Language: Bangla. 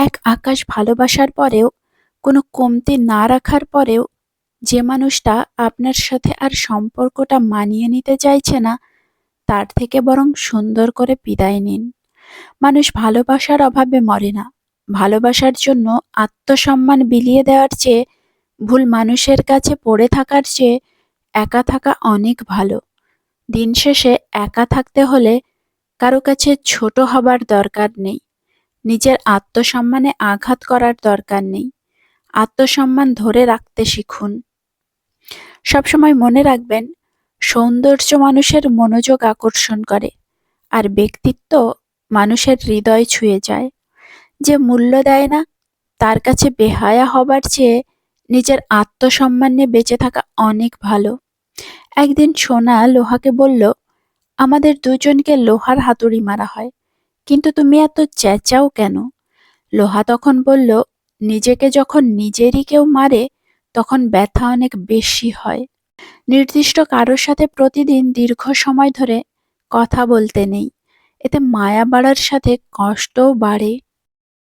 এক আকাশ ভালোবাসার পরেও, কোনো কমতি না রাখার পরেও যে মানুষটা আপনার সাথে আর সম্পর্কটা মানিয়ে নিতে চাইছে না, তার থেকে বরং সুন্দর করে বিদায় নিন। মানুষ ভালোবাসার অভাবে মরে না। ভালোবাসার জন্য আত্মসম্মান বিলিয়ে দেওয়ার চেয়ে, ভুল মানুষের কাছে পড়ে থাকার চেয়ে একা থাকা অনেক ভালো। দিন শেষে একা থাকতে হলে কারো কাছে ছোট হবার দরকার নেই। নিজের আত্মসম্মানে আঘাত করার দরকার নেই। আত্মসম্মান ধরে রাখতে শিখুন। সবসময় মনে রাখবেন, সৌন্দর্য মানুষের মনোযোগ আকর্ষণ করে, আর ব্যক্তিত্ব মানুষের হৃদয় ছুঁয়ে যায়। যে মূল্য দেয় না, তার কাছে বেহায়া হবার চেয়ে নিজের আত্মসম্মান নিয়ে বেঁচে থাকা অনেক ভালো। একদিন সোনা লোহাকে বলল, আমাদের দুজনকে লোহার হাতুড়ি মারা হয়, কিন্তু তুমি এত চেঁচাও কেন? লোহা তখন বলল, নিজেকে যখন নিজেরই কেউ মারে, তখন ব্যথা অনেক বেশি হয়। নির্দিষ্ট কারোর সাথে প্রতিদিন দীর্ঘ সময় ধরে কথা বলতে নেই। এতে মায়া বাড়ার সাথে কষ্টও বাড়ে।